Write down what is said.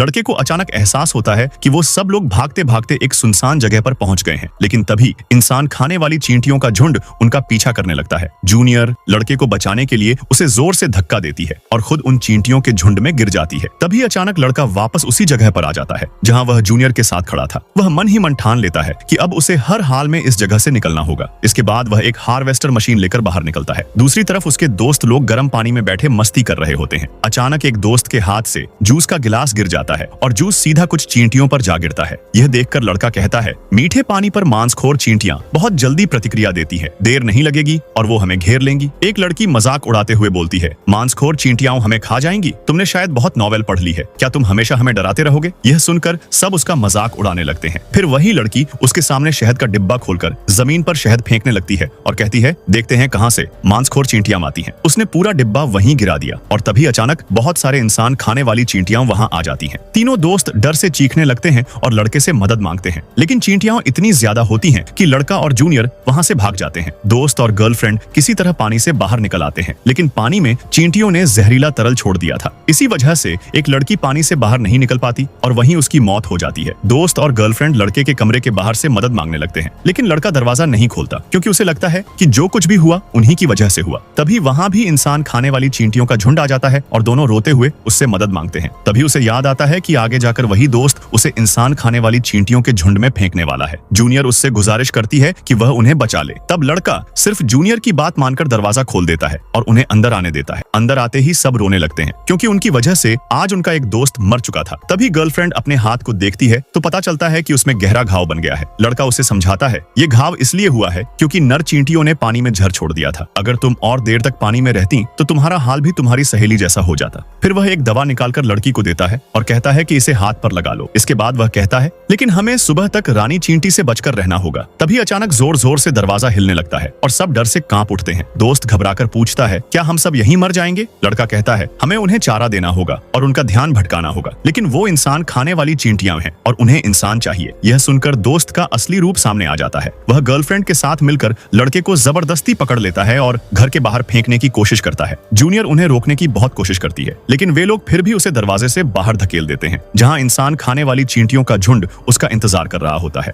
लड़के को अचानक एहसास होता है कि वो सब लोग भागते भागते एक सुनसान जगह पर पहुंच गए हैं, लेकिन तभी इंसान खाने वाली चींटियों का झुंड उनका पीछा करने लगता है। जूनियर लड़के को बचाने के लिए उसे जोर से धक्का देती है और खुद उन चींटियों के झुंड में गिर जाती है। तभी अचानक लड़का वापस उसी जगह पर आ जाता है जहां वह जूनियर के साथ खड़ा था। वह मन ही मन ठान लेता है कि अब उसे हर हाल में इस जगह से निकलना होगा। इसके बाद वह एक हार्वेस्टर मशीन लेकर बाहर निकलता है। दूसरी तरफ उसके दोस्त लोग गर्म पानी में बैठे मस्ती कर रहे होते हैं। अचानक एक दोस्त के हाथ से जूस का गिलास गिर जाता है और जूस सीधा कुछ चींटियों पर जा गिरता है। यह देखकर लड़का कहता है, मीठे पानी पर मांसखोर चींटियां बहुत जल्दी प्रतिक्रिया देती है, देर नहीं लगेगी और वो हमें घेर लेंगी। एक लड़की मजाक उड़ाते हुए बोलती है, मांसखोर चींटियां हमें खा जाएंगी। तुमने शायद बहुत नॉवेल पढ़ ली है, क्या तुम हमेशा हमें डराते रहोगे? यह सुनकर सब उसका मजाक उड़ाने लगते हैं। फिर वही लड़की उसके सामने शहद का डिब्बा खोलकर जमीन पर शहद फेंकने लगती है और कहती है, देखते हैं कहां से मांसखोर चींटियां आती हैं। उसने पूरा डिब्बा वहीं गिरा दिया और तभी अचानक बहुत सारे इंसान खाने वाली चींटियां वहां आ जाती हैं। तीनों दोस्त डर से चीखने लगते हैं और लड़के से मदद मांगते हैं, लेकिन चींटियां इतनी ज्यादा होती हैं कि लड़का और जूनियर वहां से भाग जाते हैं। दोस्त और गर्लफ्रेंड किसी तरह पानी से बाहर निकल आते हैं, लेकिन पानी में चींटियों ने जहरीला तरल छोड़ दिया था। इसी वजह से एक लड़की पानी से बाहर नहीं निकल पाती और वहीं उसकी मौत हो जाती है। दोस्त और गर्लफ्रेंड लड़के के कमरे के बाहर से मदद मांगने लगते हैं, लेकिन लड़का दरवाजा नहीं खोलता क्योंकि उसे लगता है कि जो कुछ भी हुआ उन्हीं की वजह से हुआ। तभी वहां भी इंसान खाने वाली चींटियों का झुंड आ जाता है और दोनों रोते हुए उससे मदद मांगते हैं। तभी उसे याद आता है कि आगे जाकर वही दोस्त उसे इंसान खाने वाली चींटियों के झुंड में फेंकने वाला है। जूनियर उससे गुजारिश करती है कि वह उन्हें बचा ले। तब लड़का सिर्फ जूनियर की बात मानकर दरवाजा खोल देता है और उन्हें अंदर आने देता है। अंदर आते ही सब रोने लगते हैं क्योंकि उनकी वजह से आज उनका एक दोस्त मर चुका था। तभी गर्लफ्रेंड अपने हाथ को देखती है तो पता चलता है कि उसमें गहरा घाव बन गया है। लड़का उसे समझाता है, ये घाव इसलिए हुआ है क्योंकि नर चींटियों ने पानी में झर छोड़ दिया था। अगर तुम और देर तक पानी में रहती तो तुम्हारा हाल भी तुम्हारी सहेली जैसा हो जाता। फिर वह एक दवा निकालकर लड़की को देता है और कहता है कि इसे हाथ पर लगा लो। इसके बाद वह कहता है, लेकिन हमें सुबह तक रानी चींटी से बचकर रहना होगा। तभी अचानक जोर जोर से दरवाजा हिलने लगता है और सब डर से कांप उठते हैं। दोस्त घबराकर पूछता है, क्या हम सब यहीं मर जाएंगे? लड़का कहता है, हमें उन्हें चारा देना होगा और उनका ध्यान भटकाना होगा, लेकिन वो इंसान खाने वाली चींटियां हैं और उन्हें इंसान चाहिए। यह सुनकर दोस्त का असली रूप सामने आ जाता है। वह गर्लफ्रेंड के साथ मिलकर लड़के को जबरदस्ती पकड़ लेता है और घर के बाहर फेंकने की कोशिश करता है। जूनियर उन्हें रोकने की बहुत कोशिश करती है, लेकिन वे लोग फिर भी उसे दरवाजे से बाहर धकेल देते हैं, जहां इंसान खाने वाली चींटियों का झुंड उसका इंतजार कर रहा होता है।